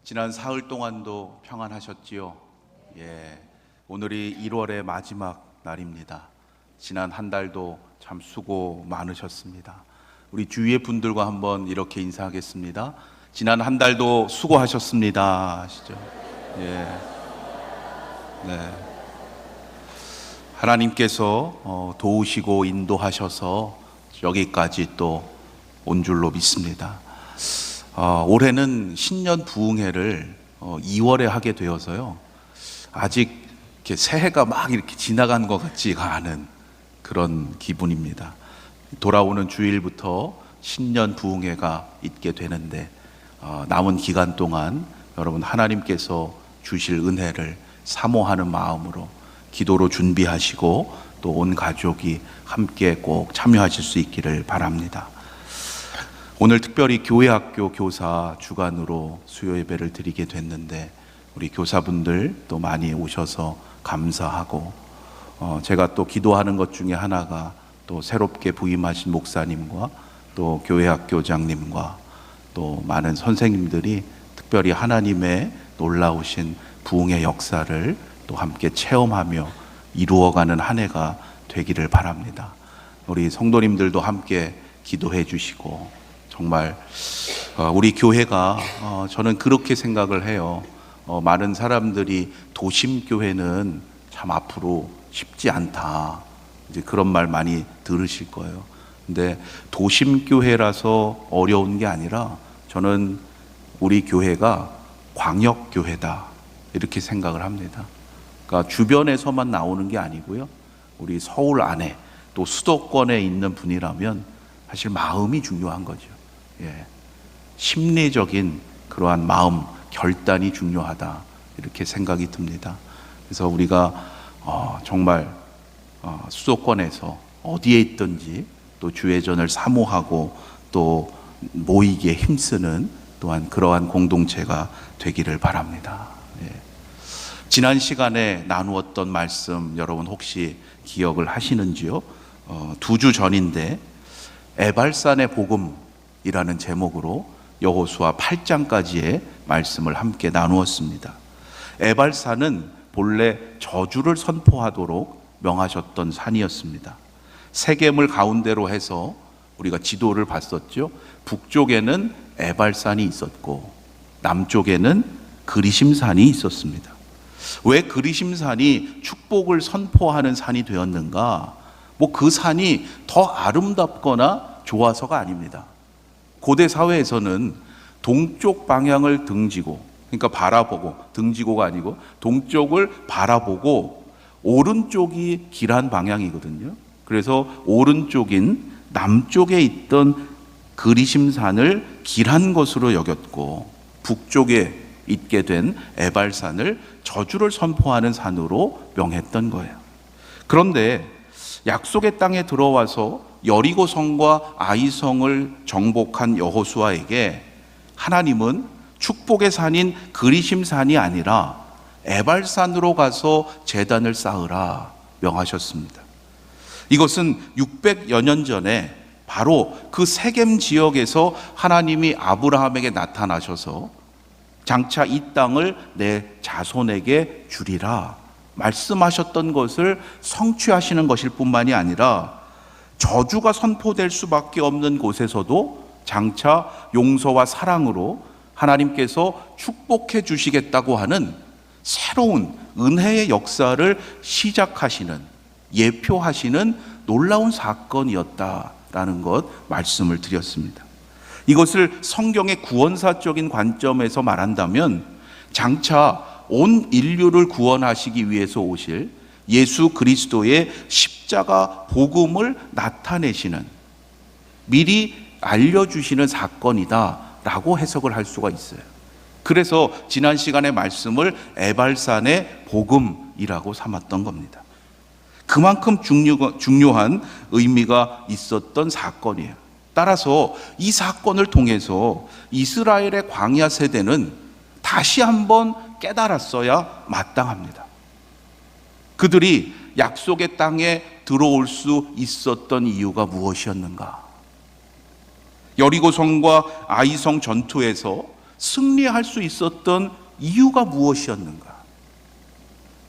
지난 사흘 동안도 평안하셨지요? 예, 오늘이 1월의 마지막 날입니다. 지난 한 달도 참 수고 많으셨습니다. 우리 주위의 분들과 한번 이렇게 인사하겠습니다. 지난 한 달도 수고하셨습니다. 아시죠? 예, 네. 하나님께서 도우시고 인도하셔서 여기까지 또 온 줄로 믿습니다. 올해는 신년 부흥회를 2월에 하게 되어서요, 아직 이렇게 새해가 막 이렇게 지나간 것 같지가 않은 그런 기분입니다. 돌아오는 주일부터 신년 부흥회가 있게 되는데, 남은 기간 동안 여러분 하나님께서 주실 은혜를 사모하는 마음으로 기도로 준비하시고 또 온 가족이 함께 꼭 참여하실 수 있기를 바랍니다. 오늘 특별히 교회학교 교사 주간으로 수요 예배를 드리게 됐는데, 우리 교사분들 또 많이 오셔서 감사하고, 제가 또 기도하는 것 중에 하나가 또 새롭게 부임하신 목사님과 또 교회학교장님과 또 많은 선생님들이 특별히 하나님의 놀라우신 부흥의 역사를 또 함께 체험하며 이루어가는 한 해가 되기를 바랍니다. 우리 성도님들도 함께 기도해 주시고, 정말 우리 교회가 저는 그렇게 생각을 해요. 많은 사람들이 도심교회는 참 앞으로 쉽지 않다, 이제 그런 말 많이 들으실 거예요. 근데 도심교회라서 어려운 게 아니라 저는 우리 교회가 광역교회다, 이렇게 생각을 합니다. 그러니까 주변에서만 나오는 게 아니고요, 우리 서울 안에 또 수도권에 있는 분이라면 사실 마음이 중요한 거죠. 예, 심리적인 그러한 마음, 결단이 중요하다, 이렇게 생각이 듭니다. 그래서 우리가 정말 수도권에서 어디에 있든지 또 주회전을 사모하고 또 모이기에 힘쓰는 또한 그러한 공동체가 되기를 바랍니다. 예. 지난 시간에 나누었던 말씀 여러분 혹시 기억을 하시는지요? 2주 전인데 에발산의 복음이라는 제목으로 여호수아 8장까지의 말씀을 함께 나누었습니다. 에발산은 본래 저주를 선포하도록 명하셨던 산이었습니다. 세겜을 가운데로 해서 우리가 지도를 봤었죠. 북쪽에는 에발산이 있었고 남쪽에는 그리심산이 있었습니다. 왜 그리심산이 축복을 선포하는 산이 되었는가? 그 산이 더 아름답거나 좋아서가 아닙니다. 고대 사회에서는 동쪽 방향을 등지고, 그러니까 바라보고, 등지고가 아니고 동쪽을 바라보고 오른쪽이 길한 방향이거든요. 그래서 오른쪽인 남쪽에 있던 그리심산을 길한 것으로 여겼고, 북쪽에 있게 된 에발산을 저주를 선포하는 산으로 명했던 거예요. 그런데 약속의 땅에 들어와서 여리고성과 아이성을 정복한 여호수아에게 하나님은 축복의 산인 그리심산이 아니라 에발산으로 가서 제단을 쌓으라 명하셨습니다. 이것은 600여 년 전에 바로 그 세겜 지역에서 하나님이 아브라함에게 나타나셔서 장차 이 땅을 내 자손에게 주리라 말씀하셨던 것을 성취하시는 것일 뿐만이 아니라 저주가 선포될 수밖에 없는 곳에서도 장차 용서와 사랑으로 하나님께서 축복해 주시겠다고 하는 새로운 은혜의 역사를 시작하시는, 예표하시는 놀라운 사건이었다라는 것 말씀을 드렸습니다. 이것을 성경의 구원사적인 관점에서 말한다면 장차 온 인류를 구원하시기 위해서 오실 예수 그리스도의 십자가 복음을 나타내시는, 미리 알려주시는 사건이다라고 해석을 할 수가 있어요. 그래서 지난 시간의 말씀을 에발산의 복음이라고 삼았던 겁니다. 그만큼 중요한 의미가 있었던 사건이에요. 따라서 이 사건을 통해서 이스라엘의 광야 세대는 다시 한번 깨달았어야 마땅합니다. 그들이 약속의 땅에 들어올 수 있었던 이유가 무엇이었는가? 여리고성과 아이성 전투에서 승리할 수 있었던 이유가 무엇이었는가?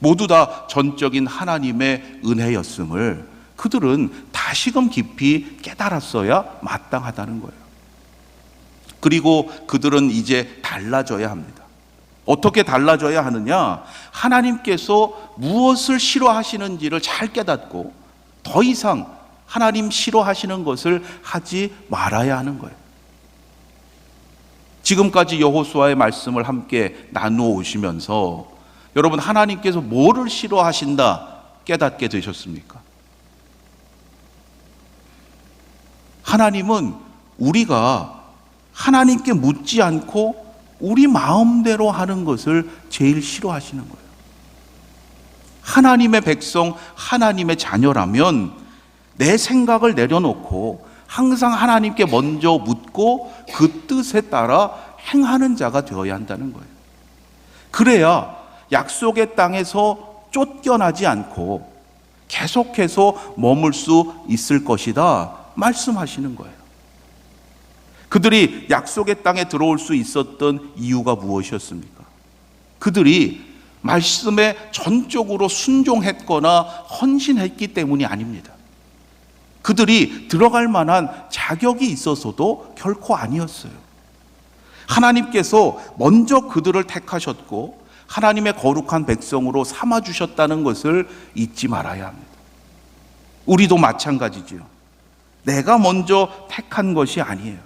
모두 다 전적인 하나님의 은혜였음을 그들은 다시금 깊이 깨달았어야 마땅하다는 거예요. 그리고 그들은 이제 달라져야 합니다. 어떻게 달라져야 하느냐? 하나님께서 무엇을 싫어하시는지를 잘 깨닫고 더 이상 하나님 싫어하시는 것을 하지 말아야 하는 거예요. 지금까지 여호수아의 말씀을 함께 나누어 오시면서 여러분, 하나님께서 뭐를 싫어하신다 깨닫게 되셨습니까? 하나님은 우리가 하나님께 묻지 않고 우리 마음대로 하는 것을 제일 싫어하시는 거예요. 하나님의 백성, 하나님의 자녀라면 내 생각을 내려놓고 항상 하나님께 먼저 묻고 그 뜻에 따라 행하는 자가 되어야 한다는 거예요. 그래야 약속의 땅에서 쫓겨나지 않고 계속해서 머물 수 있을 것이다 말씀하시는 거예요. 그들이 약속의 땅에 들어올 수 있었던 이유가 무엇이었습니까? 그들이 말씀에 전적으로 순종했거나 헌신했기 때문이 아닙니다. 그들이 들어갈 만한 자격이 있어서도 결코 아니었어요. 하나님께서 먼저 그들을 택하셨고 하나님의 거룩한 백성으로 삼아주셨다는 것을 잊지 말아야 합니다. 우리도 마찬가지지요. 내가 먼저 택한 것이 아니에요.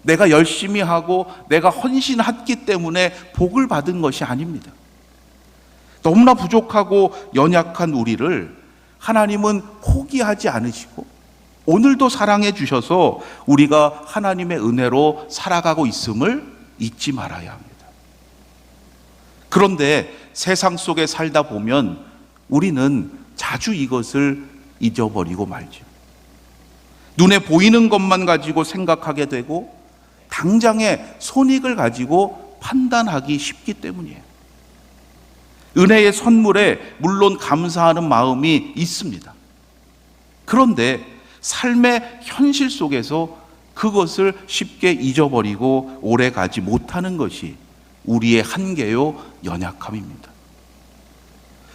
내가 열심히 하고 내가 헌신했기 때문에 복을 받은 것이 아닙니다. 너무나 부족하고 연약한 우리를 하나님은 포기하지 않으시고 오늘도 사랑해 주셔서 우리가 하나님의 은혜로 살아가고 있음을 잊지 말아야 합니다. 그런데 세상 속에 살다 보면 우리는 자주 이것을 잊어버리고 말죠. 눈에 보이는 것만 가지고 생각하게 되고 당장의 손익을 가지고 판단하기 쉽기 때문이에요. 은혜의 선물에 물론 감사하는 마음이 있습니다. 그런데 삶의 현실 속에서 그것을 쉽게 잊어버리고 오래 가지 못하는 것이 우리의 한계요 연약함입니다.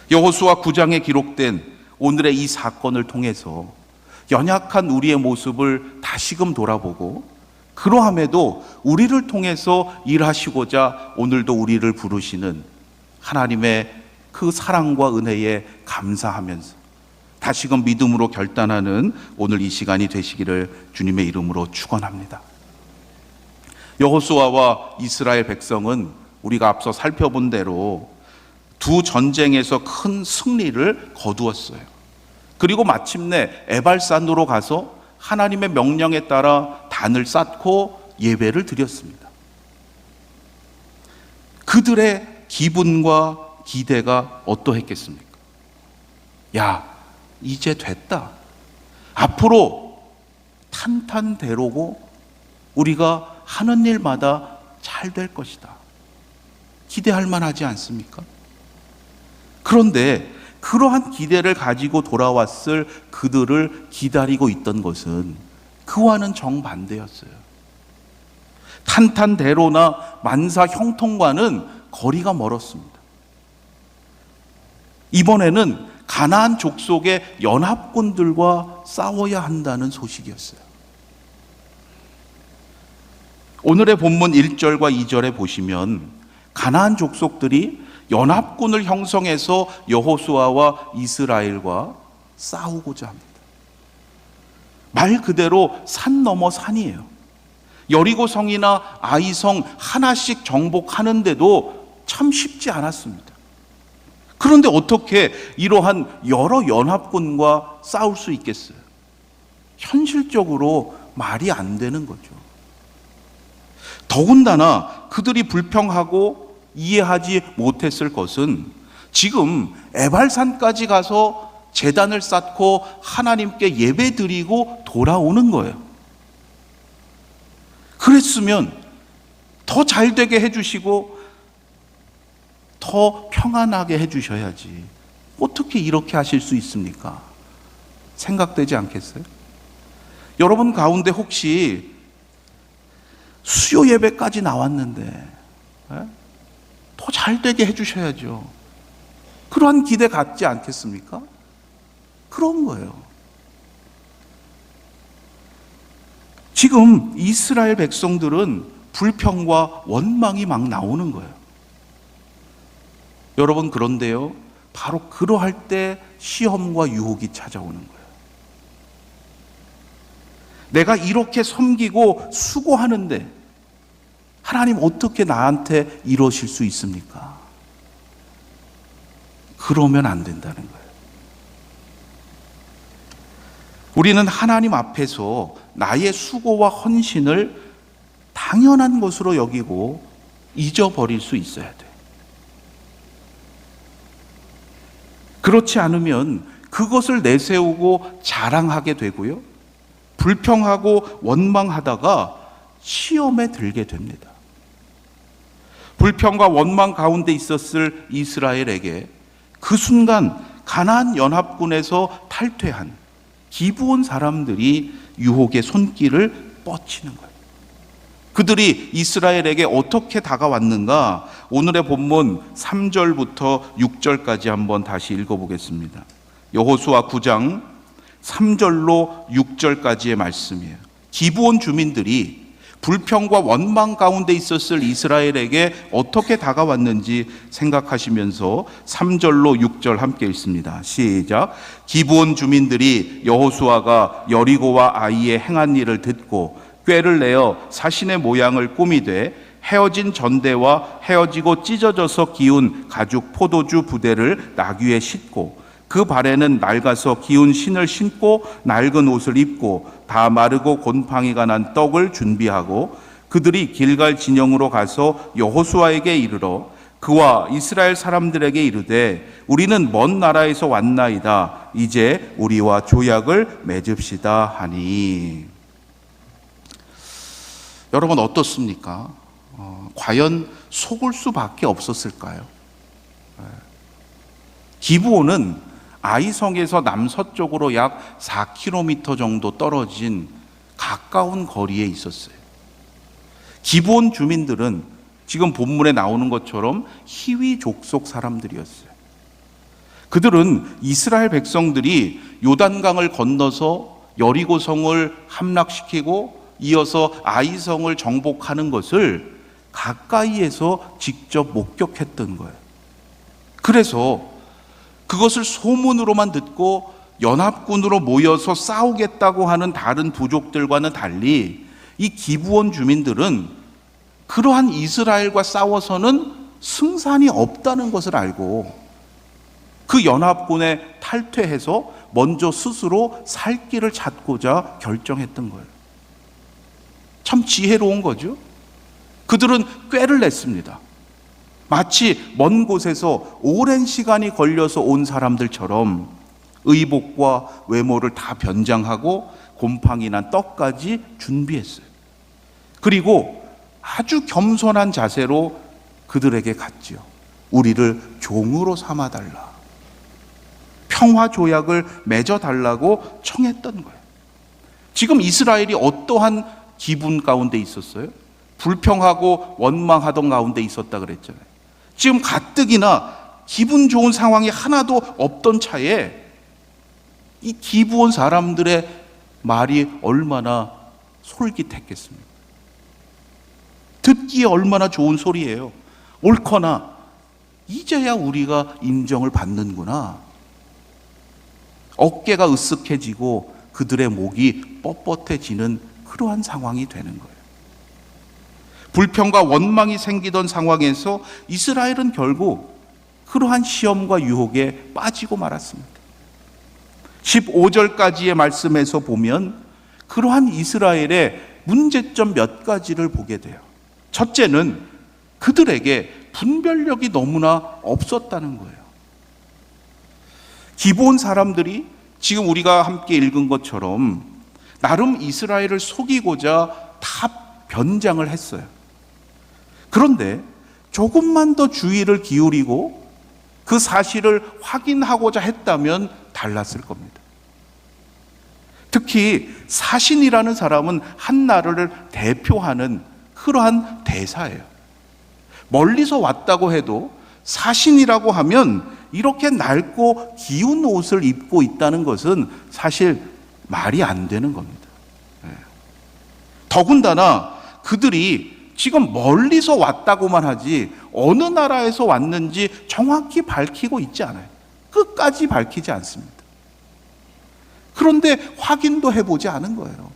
여호수아 9장에 기록된 오늘의 이 사건을 통해서 연약한 우리의 모습을 다시금 돌아보고 그러함에도 우리를 통해서 일하시고자 오늘도 우리를 부르시는 하나님의 그 사랑과 은혜에 감사하면서 다시금 믿음으로 결단하는 오늘 이 시간이 되시기를 주님의 이름으로 축원합니다. 여호수아와 이스라엘 백성은 우리가 앞서 살펴본 대로 두 전쟁에서 큰 승리를 거두었어요. 그리고 마침내 에발산으로 가서 하나님의 명령에 따라 단을 쌓고 예배를 드렸습니다. 그들의 기분과 기대가 어떠했겠습니까? 야, 이제 됐다. 앞으로 탄탄대로고 우리가 하는 일마다 잘 될 것이다. 기대할 만하지 않습니까? 그런데 그러한 기대를 가지고 돌아왔을 그들을 기다리고 있던 것은 그와는 정반대였어요. 탄탄대로나 만사 형통과는 거리가 멀었습니다. 이번에는 가나안 족속의 연합군들과 싸워야 한다는 소식이었어요. 오늘의 본문 1절과 2절에 보시면 가나안 족속들이 연합군을 형성해서 여호수아와 이스라엘과 싸우고자 합니다. 말 그대로 산 넘어 산이에요. 여리고성이나 아이성 하나씩 정복하는데도 참 쉽지 않았습니다. 그런데 어떻게 이러한 여러 연합군과 싸울 수 있겠어요? 현실적으로 말이 안 되는 거죠. 더군다나 그들이 불평하고 이해하지 못했을 것은 지금 에발산까지 가서 제단을 쌓고 하나님께 예배드리고 돌아오는 거예요. 그랬으면 더 잘되게 해주시고 더 평안하게 해주셔야지 어떻게 이렇게 하실 수 있습니까? 생각되지 않겠어요? 여러분 가운데 혹시 수요 예배까지 나왔는데 더 잘되게 해주셔야죠. 그러한 기대 갖지 않겠습니까? 그런 거예요. 지금 이스라엘 백성들은 불평과 원망이 막 나오는 거예요. 여러분, 그런데요, 바로 그러할 때 시험과 유혹이 찾아오는 거예요. 내가 이렇게 섬기고 수고하는데 하나님 어떻게 나한테 이러실 수 있습니까? 그러면 안 된다는 거예요. 우리는 하나님 앞에서 나의 수고와 헌신을 당연한 것으로 여기고 잊어버릴 수 있어야 돼요. 그렇지 않으면 그것을 내세우고 자랑하게 되고요, 불평하고 원망하다가 시험에 들게 됩니다. 불평과 원망 가운데 있었을 이스라엘에게 그 순간 가나안 연합군에서 탈퇴한 기브온 사람들이 유혹의 손길을 뻗치는 거예요. 그들이 이스라엘에게 어떻게 다가왔는가? 오늘의 본문 3절부터 6절까지 한번 다시 읽어보겠습니다. 여호수아 9장 3절로 6절까지의 말씀이에요. 기브온 주민들이 불평과 원망 가운데 있었을 이스라엘에게 어떻게 다가왔는지 생각하시면서 3절로 6절 함께 읽습니다. 시작. 기브온 주민들이 여호수아가 여리고와 아이에 행한 일을 듣고 꾀를 내어 사신의 모양을 꾸미되 헤어진 전대와 헤어지고 찢어져서 기운 가죽 포도주 부대를 나귀에 싣고 그 발에는 낡아서 기운 신을 신고 낡은 옷을 입고 다 마르고 곰팡이가 난 떡을 준비하고 그들이 길갈 진영으로 가서 여호수아에게 이르러 그와 이스라엘 사람들에게 이르되 우리는 먼 나라에서 왔나이다. 이제 우리와 조약을 맺읍시다 하니. 여러분, 어떻습니까? 과연 속을 수밖에 없었을까요? 기브온은 아이성에서 남서쪽으로 약 4km 정도 떨어진 가까운 거리에 있었어요. 기브온 주민들은 지금 본문에 나오는 것처럼 히위 족속 사람들이었어요. 그들은 이스라엘 백성들이 요단강을 건너서 여리고성을 함락시키고 이어서 아이성을 정복하는 것을 가까이에서 직접 목격했던 거예요. 그래서 그것을 소문으로만 듣고 연합군으로 모여서 싸우겠다고 하는 다른 부족들과는 달리 이 기브온 주민들은 그러한 이스라엘과 싸워서는 승산이 없다는 것을 알고 그 연합군에 탈퇴해서 먼저 스스로 살 길을 찾고자 결정했던 거예요. 참 지혜로운 거죠. 그들은 꾀를 냈습니다. 마치 먼 곳에서 오랜 시간이 걸려서 온 사람들처럼 의복과 외모를 다 변장하고 곰팡이 난 떡까지 준비했어요. 그리고 아주 겸손한 자세로 그들에게 갔지요. 우리를 종으로 삼아달라. 평화 조약을 맺어달라고 청했던 거예요. 지금 이스라엘이 어떠한 기분 가운데 있었어요? 불평하고 원망하던 가운데 있었다 그랬잖아요. 지금 가뜩이나 기분 좋은 상황이 하나도 없던 차에 이 기브온 사람들의 말이 얼마나 솔깃했겠습니까? 듣기에 얼마나 좋은 소리예요. 옳거나 이제야 우리가 인정을 받는구나. 어깨가 으쓱해지고 그들의 목이 뻣뻣해지는 그러한 상황이 되는 거예요. 불평과 원망이 생기던 상황에서 이스라엘은 결국 그러한 시험과 유혹에 빠지고 말았습니다. 15절까지의 말씀에서 보면 그러한 이스라엘의 문제점 몇 가지를 보게 돼요. 첫째는 그들에게 분별력이 너무나 없었다는 거예요. 기브온 사람들이 지금 우리가 함께 읽은 것처럼 나름 이스라엘을 속이고자 다 변장을 했어요. 그런데 조금만 더 주의를 기울이고 그 사실을 확인하고자 했다면 달랐을 겁니다. 특히 사신이라는 사람은 한 나라를 대표하는 그러한 대사예요. 멀리서 왔다고 해도 사신이라고 하면 이렇게 낡고 기운 옷을 입고 있다는 것은 사실 말이 안 되는 겁니다. 더군다나 그들이 지금 멀리서 왔다고만 하지 어느 나라에서 왔는지 정확히 밝히고 있지 않아요. 끝까지 밝히지 않습니다. 그런데 확인도 해보지 않은 거예요.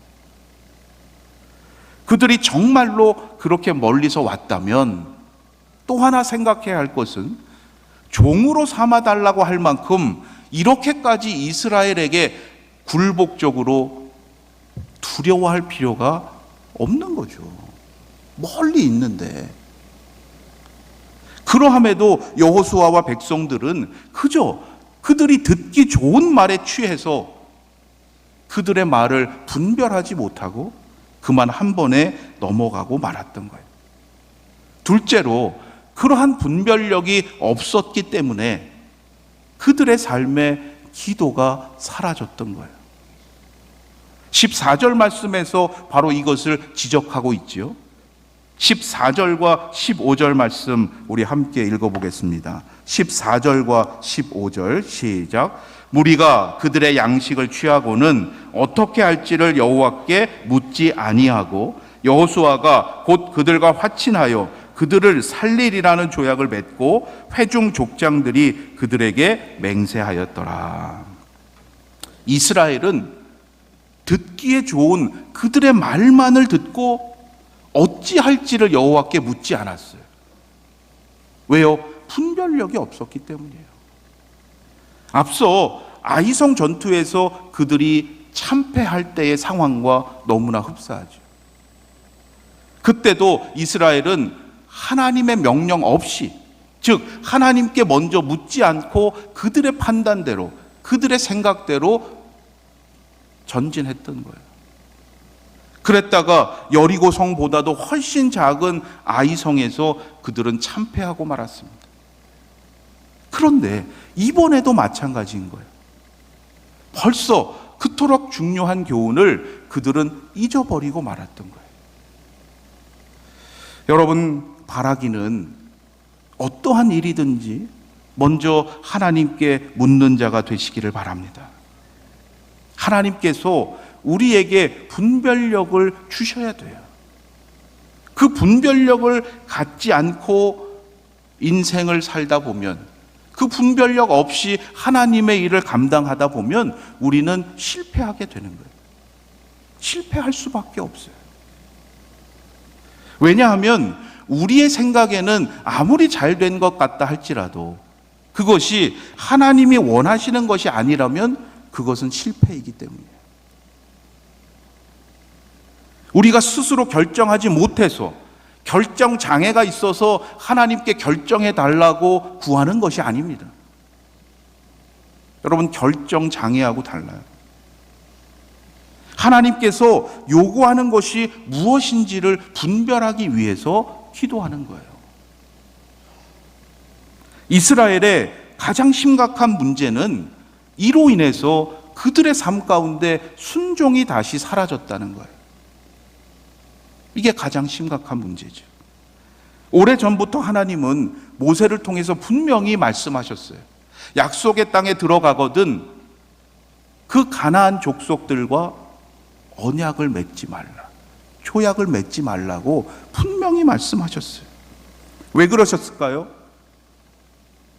그들이 정말로 그렇게 멀리서 왔다면 또 하나 생각해야 할 것은 종으로 삼아달라고 할 만큼 이렇게까지 이스라엘에게 굴복적으로 두려워할 필요가 없는 거죠. 멀리 있는데. 그러함에도 여호수아와 백성들은 그저 그들이 듣기 좋은 말에 취해서 그들의 말을 분별하지 못하고 그만 한 번에 넘어가고 말았던 거예요. 둘째로 그러한 분별력이 없었기 때문에 그들의 삶의 기도가 사라졌던 거예요. 14절 말씀에서 바로 이것을 지적하고 있지요. 14절과 15절 말씀 우리 함께 읽어보겠습니다. 14절과 15절 시작. 무리가 그들의 양식을 취하고는 어떻게 할지를 여호와께 묻지 아니하고 여호수아가 곧 그들과 화친하여 그들을 살리리라는 조약을 맺고 회중 족장들이 그들에게 맹세하였더라. 이스라엘은 듣기에 좋은 그들의 말만을 듣고 어찌할지를 여호와께 묻지 않았어요. 왜요? 분별력이 없었기 때문이에요. 앞서 아이성 전투에서 그들이 참패할 때의 상황과 너무나 흡사하죠. 그때도 이스라엘은 하나님의 명령 없이, 즉 하나님께 먼저 묻지 않고 그들의 판단대로, 그들의 생각대로 전진했던 거예요. 그랬다가 여리고 성보다도 훨씬 작은 아이성에서 그들은 참패하고 말았습니다. 그런데 이번에도 마찬가지인 거예요. 벌써 그토록 중요한 교훈을 그들은 잊어버리고 말았던 거예요. 여러분, 바라기는 어떠한 일이든지 먼저 하나님께 묻는 자가 되시기를 바랍니다. 하나님께서 우리에게 분별력을 주셔야 돼요. 그 분별력을 갖지 않고 인생을 살다 보면, 그 분별력 없이 하나님의 일을 감당하다 보면 우리는 실패하게 되는 거예요. 실패할 수밖에 없어요. 왜냐하면 우리의 생각에는 아무리 잘된 것 같다 할지라도 그것이 하나님이 원하시는 것이 아니라면 그것은 실패이기 때문이에요. 우리가 스스로 결정하지 못해서 결정 장애가 있어서 하나님께 결정해 달라고 구하는 것이 아닙니다. 여러분, 결정 장애하고 달라요. 하나님께서 요구하는 것이 무엇인지를 분별하기 위해서 기도하는 거예요. 이스라엘의 가장 심각한 문제는 이로 인해서 그들의 삶 가운데 순종이 다시 사라졌다는 거예요. 이게 가장 심각한 문제죠. 오래전부터 하나님은 모세를 통해서 분명히 말씀하셨어요. 약속의 땅에 들어가거든 그 가나안 족속들과 언약을 맺지 말라, 조약을 맺지 말라고 분명히 말씀하셨어요. 왜 그러셨을까요?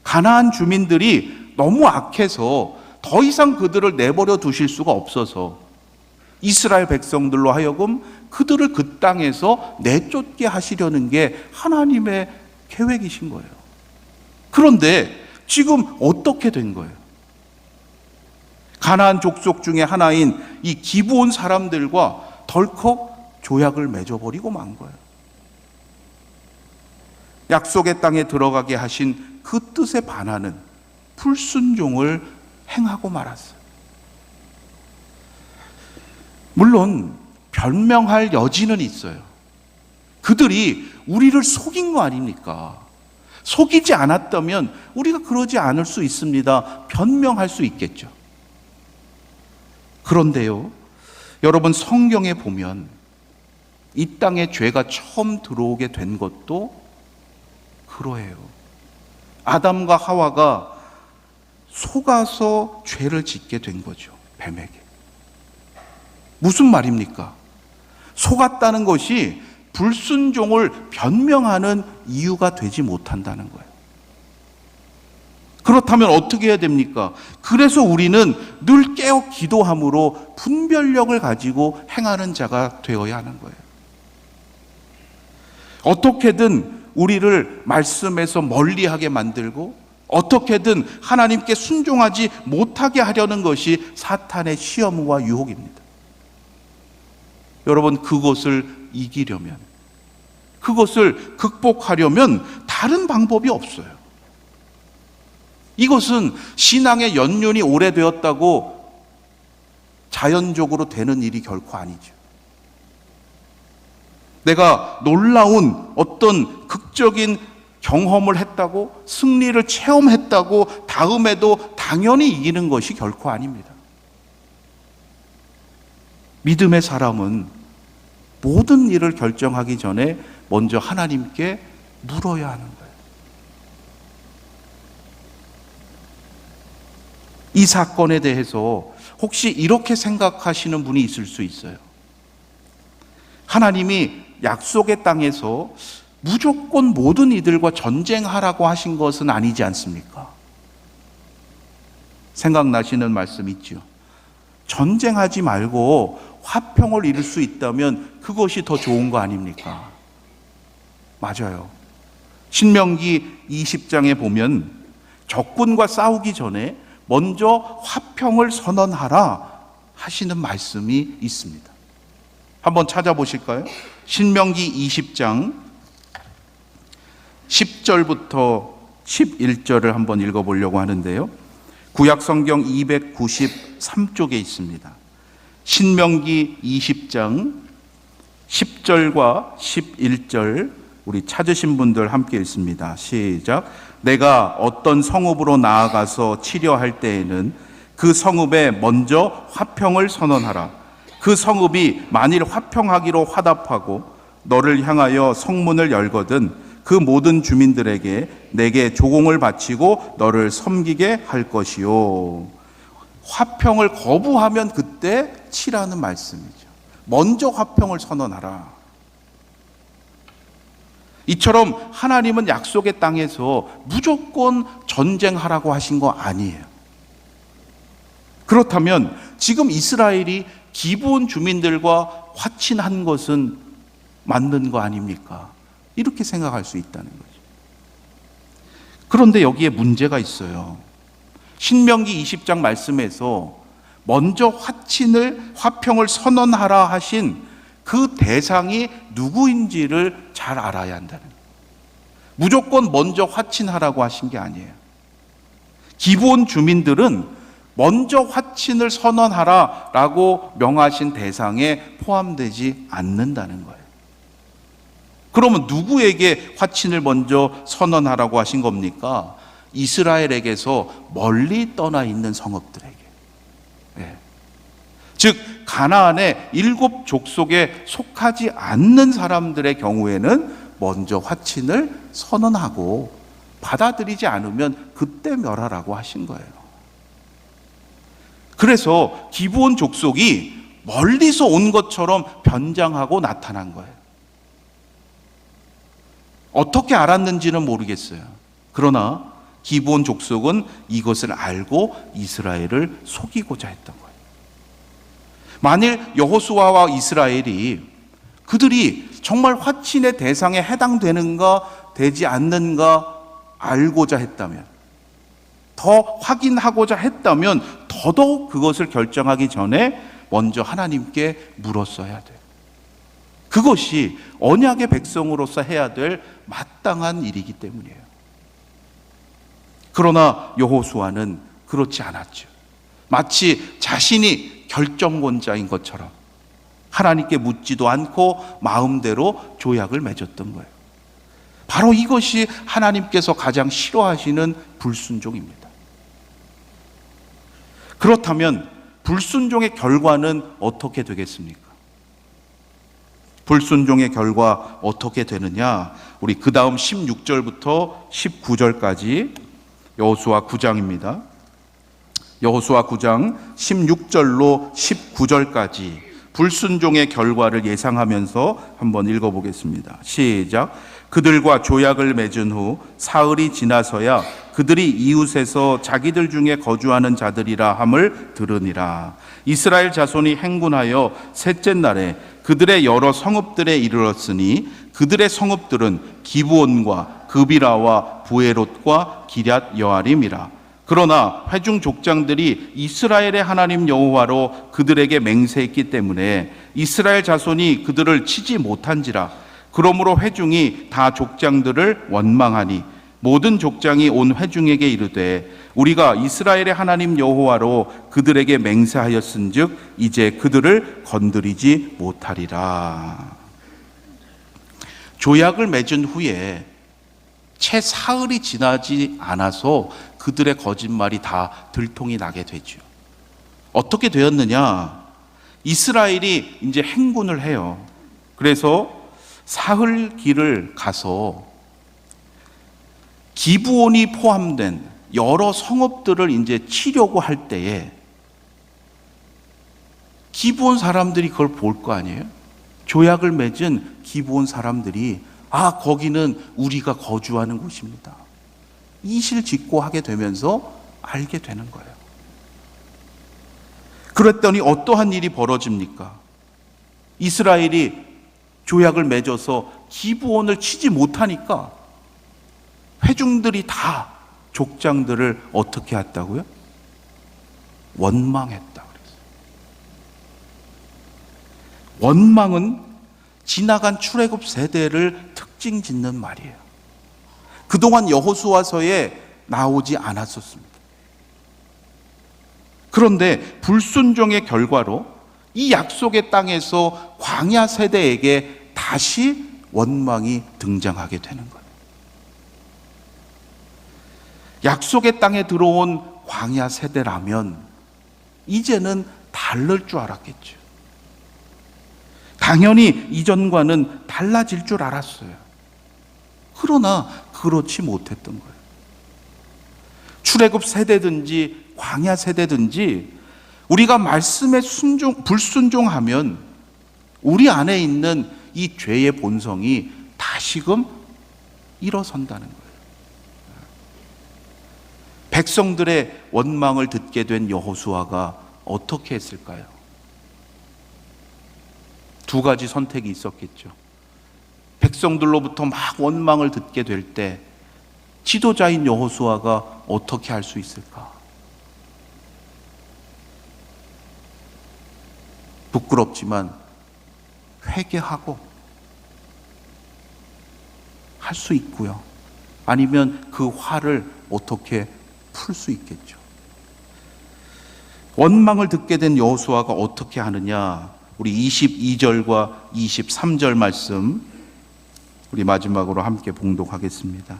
가나안 주민들이 너무 악해서 더 이상 그들을 내버려 두실 수가 없어서 이스라엘 백성들로 하여금 그들을 그 땅에서 내쫓게 하시려는 게 하나님의 계획이신 거예요. 그런데 지금 어떻게 된 거예요? 가나안 족속 중에 하나인 이 기브온 사람들과 덜컥 조약을 맺어버리고 만 거예요. 약속의 땅에 들어가게 하신 그 뜻에 반하는 불순종을 행하고 말았어요. 물론 변명할 여지는 있어요. 그들이 우리를 속인 거 아닙니까? 속이지 않았다면 우리가 그러지 않을 수 있습니다. 변명할 수 있겠죠. 그런데요, 여러분, 성경에 보면 이 땅에 죄가 처음 들어오게 된 것도 그러해요. 아담과 하와가 속아서 죄를 짓게 된 거죠. 뱀에게. 무슨 말입니까? 속았다는 것이 불순종을 변명하는 이유가 되지 못한다는 거예요. 그렇다면 어떻게 해야 됩니까? 그래서 우리는 늘 깨어 기도함으로 분별력을 가지고 행하는 자가 되어야 하는 거예요. 어떻게든 우리를 말씀에서 멀리하게 만들고 어떻게든 하나님께 순종하지 못하게 하려는 것이 사탄의 시험과 유혹입니다. 여러분, 그것을 이기려면, 그것을 극복하려면 다른 방법이 없어요. 이것은 신앙의 연륜이 오래되었다고 자연적으로 되는 일이 결코 아니죠. 내가 놀라운 어떤 극적인 경험을 했다고, 승리를 체험했다고 다음에도 당연히 이기는 것이 결코 아닙니다. 믿음의 사람은 모든 일을 결정하기 전에 먼저 하나님께 물어야 하는 거예요. 이 사건에 대해서 혹시 이렇게 생각하시는 분이 있을 수 있어요. 하나님이 약속의 땅에서 무조건 모든 이들과 전쟁하라고 하신 것은 아니지 않습니까? 생각나시는 말씀 있죠. 전쟁하지 말고 화평을 이룰 수 있다면 그것이 더 좋은 거 아닙니까? 맞아요. 신명기 20장에 보면 적군과 싸우기 전에 먼저 화평을 선언하라 하시는 말씀이 있습니다. 한번 찾아보실까요? 신명기 20장 10절부터 11절을 한번 읽어보려고 하는데요. 구약성경 293쪽에 있습니다. 신명기 20장 10절과 11절 우리 찾으신 분들 함께 읽습니다. 시작. 내가 어떤 성읍으로 나아가서 치려할 때에는 그 성읍에 먼저 화평을 선언하라. 그 성읍이 만일 화평하기로 화답하고 너를 향하여 성문을 열거든 그 모든 주민들에게 내게 조공을 바치고 너를 섬기게 할 것이요. 화평을 거부하면 그때 치라는 말씀이죠. 먼저 화평을 선언하라. 이처럼 하나님은 약속의 땅에서 무조건 전쟁하라고 하신 거 아니에요. 그렇다면 지금 이스라엘이 기브온 주민들과 화친한 것은 맞는 거 아닙니까? 이렇게 생각할 수 있다는 거죠. 그런데 여기에 문제가 있어요. 신명기 20장 말씀에서 먼저 화평을 선언하라 하신 그 대상이 누구인지를 잘 알아야 한다는 거예요. 무조건 먼저 화친하라고 하신 게 아니에요. 기브온 주민들은 먼저 화친을 선언하라라고 명하신 대상에 포함되지 않는다는 거예요. 그러면 누구에게 화친을 먼저 선언하라고 하신 겁니까? 이스라엘에게서 멀리 떠나 있는 성읍들에게. 네. 즉 가나안의 7 족속에 속하지 않는 사람들의 경우에는 먼저 화친을 선언하고 받아들이지 않으면 그때 멸하라고 하신 거예요. 그래서 기브온 족속이 멀리서 온 것처럼 변장하고 나타난 거예요. 어떻게 알았는지는 모르겠어요. 그러나 기브온 족속은 이것을 알고 이스라엘을 속이고자 했던 거예요. 만일 여호수아와 이스라엘이 그들이 정말 화친의 대상에 해당되는가 되지 않는가 알고자 했다면, 더 확인하고자 했다면 더더욱 그것을 결정하기 전에 먼저 하나님께 물었어야 돼요. 그것이 언약의 백성으로서 해야 될 마땅한 일이기 때문이에요. 그러나 여호수아는 그렇지 않았죠. 마치 자신이 결정권자인 것처럼 하나님께 묻지도 않고 마음대로 조약을 맺었던 거예요. 바로 이것이 하나님께서 가장 싫어하시는 불순종입니다. 그렇다면 불순종의 결과는 어떻게 되겠습니까? 불순종의 결과 어떻게 되느냐? 우리 그 다음 16절부터 19절까지 여호수아 9장입니다. 여호수아 9장 16절로 19절까지 불순종의 결과를 예상하면서 한번 읽어보겠습니다. 시작. 그들과 조약을 맺은 후 사흘이 지나서야 그들이 이웃에서 자기들 중에 거주하는 자들이라 함을 들으니라. 이스라엘 자손이 행군하여 셋째 날에 그들의 여러 성읍들에 이르렀으니 그들의 성읍들은 기브온과 그비라와 부에롯과 기럇 여아림이라. 그러나 회중 족장들이 이스라엘의 하나님 여호와로 그들에게 맹세했기 때문에 이스라엘 자손이 그들을 치지 못한지라. 그러므로 회중이 다 족장들을 원망하니 모든 족장이 온 회중에게 이르되 우리가 이스라엘의 하나님 여호와로 그들에게 맹세하였은즉 이제 그들을 건드리지 못하리라. 조약을 맺은 후에 채 사흘이 지나지 않아서 그들의 거짓말이 다 들통이 나게 되죠. 어떻게 되었느냐? 이스라엘이 이제 행군을 해요. 그래서 사흘 길을 가서 기브온이 포함된 여러 성읍들을 이제 치려고 할 때에 기브온 사람들이 그걸 볼 거 아니에요? 조약을 맺은 기브온 사람들이 거기는 우리가 거주하는 곳입니다. 이실직고하게 되면서 알게 되는 거예요. 그랬더니 어떠한 일이 벌어집니까? 이스라엘이 조약을 맺어서 기브온을 치지 못하니까 회중들이 다 족장들을 어떻게 했다고요? 원망했다 그랬어요. 원망은 지나간 출애굽 세대를 특징 짓는 말이에요. 그동안 여호수아서에 나오지 않았었습니다. 그런데 불순종의 결과로 이 약속의 땅에서 광야 세대에게 다시 원망이 등장하게 되는 거예요. 약속의 땅에 들어온 광야 세대라면 이제는 다를 줄 알았겠죠. 당연히 이전과는 달라질 줄 알았어요. 그러나 그렇지 못했던 거예요. 출애굽 세대든지 광야 세대든지 우리가 말씀에 불순종하면 우리 안에 있는 이 죄의 본성이 다시금 일어선다는 거예요. 백성들의 원망을 듣게 된 여호수아가 어떻게 했을까요? 두 가지 선택이 있었겠죠. 백성들로부터 막 원망을 듣게 될 때 지도자인 여호수아가 어떻게 할 수 있을까? 부끄럽지만 회개하고 할 수 있고요. 아니면 그 화를 어떻게 풀 수 있겠죠. 원망을 듣게 된 여호수아가 어떻게 하느냐? 우리 22절과 23절 말씀 우리 마지막으로 함께 봉독하겠습니다.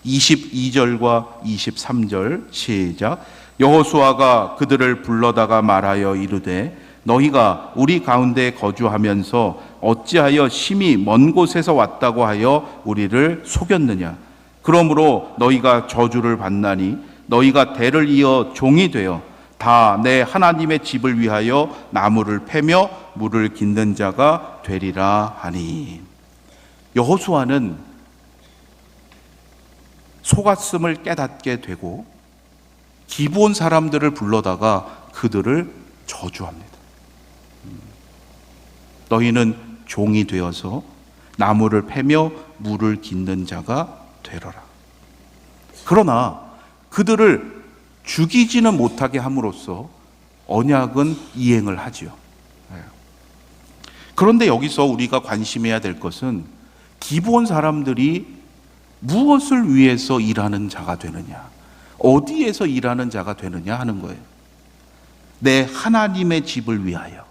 22절과 23절 시작. 여호수아가 그들을 불러다가 말하여 이르되 너희가 우리 가운데 거주하면서 어찌하여 심히 먼 곳에서 왔다고 하여 우리를 속였느냐? 그러므로 너희가 저주를 받나니 너희가 대를 이어 종이 되어 다 내 하나님의 집을 위하여 나무를 패며 물을 깃는 자가 되리라 하니. 여호수아는 속았음을 깨닫게 되고 기브온 사람들을 불러다가 그들을 저주합니다. 너희는 종이 되어서 나무를 패며 물을 깃는 자가 되러라. 그러나 그들을 죽이지는 못하게 함으로써 언약은 이행을 하지요. 그런데 여기서 우리가 관심해야 될 것은 기브온 사람들이 무엇을 위해서 일하는 자가 되느냐, 어디에서 일하는 자가 되느냐 하는 거예요. 내 하나님의 집을 위하여,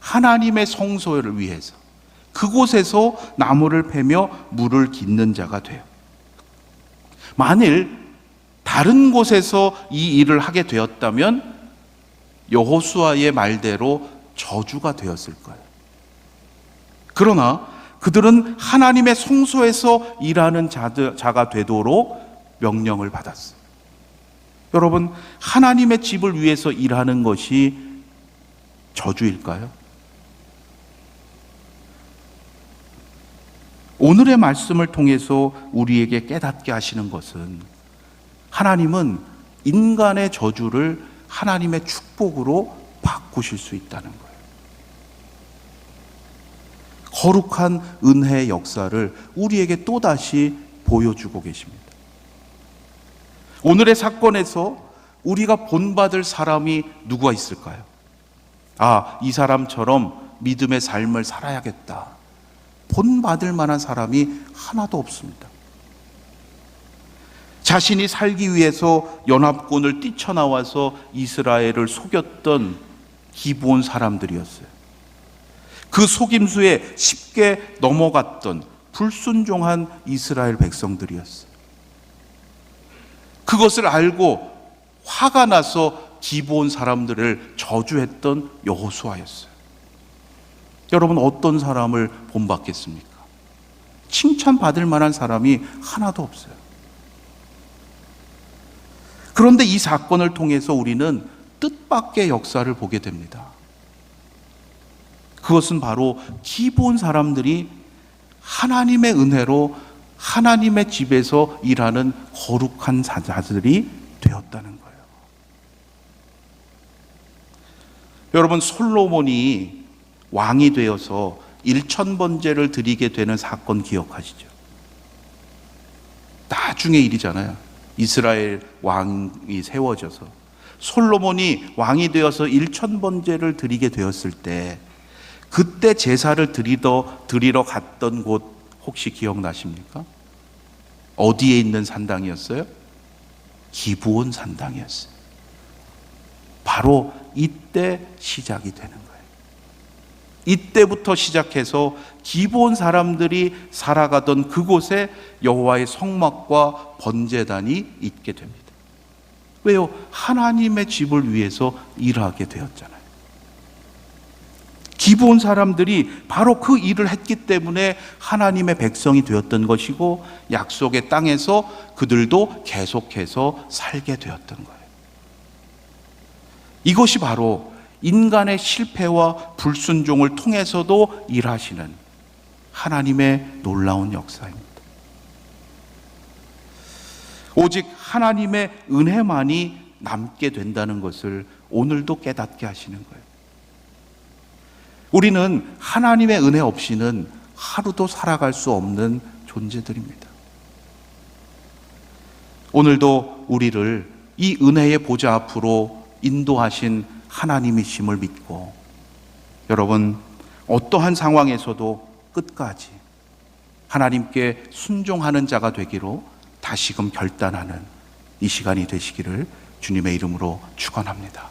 하나님의 성소를 위해서 그곳에서 나무를 패며 물을 깃는 자가 돼요. 만일 다른 곳에서 이 일을 하게 되었다면 여호수아의 말대로 저주가 되었을 거예요. 그러나 그들은 하나님의 성소에서 일하는 자가 되도록 명령을 받았어요. 여러분, 하나님의 집을 위해서 일하는 것이 저주일까요? 오늘의 말씀을 통해서 우리에게 깨닫게 하시는 것은 하나님은 인간의 저주를 하나님의 축복으로 바꾸실 수 있다는 거예요. 거룩한 은혜의 역사를 우리에게 또다시 보여주고 계십니다. 오늘의 사건에서 우리가 본받을 사람이 누가 있을까요? 이 사람처럼 믿음의 삶을 살아야겠다. 본받을 만한 사람이 하나도 없습니다. 자신이 살기 위해서 연합군을 뛰쳐나와서 이스라엘을 속였던 기브온 사람들이었어요. 그 속임수에 쉽게 넘어갔던 불순종한 이스라엘 백성들이었어요. 그것을 알고 화가 나서 기브온 사람들을 저주했던 여호수아였어요. 여러분, 어떤 사람을 본받겠습니까? 칭찬받을 만한 사람이 하나도 없어요. 그런데 이 사건을 통해서 우리는 뜻밖의 역사를 보게 됩니다. 그것은 바로 기브온 사람들이 하나님의 은혜로 하나님의 집에서 일하는 거룩한 자들이 되었다는 거예요. 여러분, 솔로몬이 왕이 되어서 1000번제를 드리게 되는 사건 기억하시죠? 나중의 일이잖아요. 이스라엘 왕이 세워져서 솔로몬이 왕이 되어서 1000번제를 드리게 되었을 때 그때 제사를 드리러 갔던 곳 혹시 기억나십니까? 어디에 있는 산당이었어요? 기브온 산당이었어요. 바로 이때 시작이 되는 거예요. 이때부터 시작해서 기브온 사람들이 살아가던 그곳에 여호와의 성막과 번제단이 있게 됩니다. 왜요? 하나님의 집을 위해서 일하게 되었잖아요. 기브온 사람들이 바로 그 일을 했기 때문에 하나님의 백성이 되었던 것이고 약속의 땅에서 그들도 계속해서 살게 되었던 거예요. 이것이 바로 인간의 실패와 불순종을 통해서도 일하시는 하나님의 놀라운 역사입니다. 오직 하나님의 은혜만이 남게 된다는 것을 오늘도 깨닫게 하시는 거예요. 우리는 하나님의 은혜 없이는 하루도 살아갈 수 없는 존재들입니다. 오늘도 우리를 이 은혜의 보좌 앞으로 인도하신 하나님이심을 믿고 여러분, 어떠한 상황에서도 끝까지 하나님께 순종하는 자가 되기로 다시금 결단하는 이 시간이 되시기를 주님의 이름으로 축원합니다.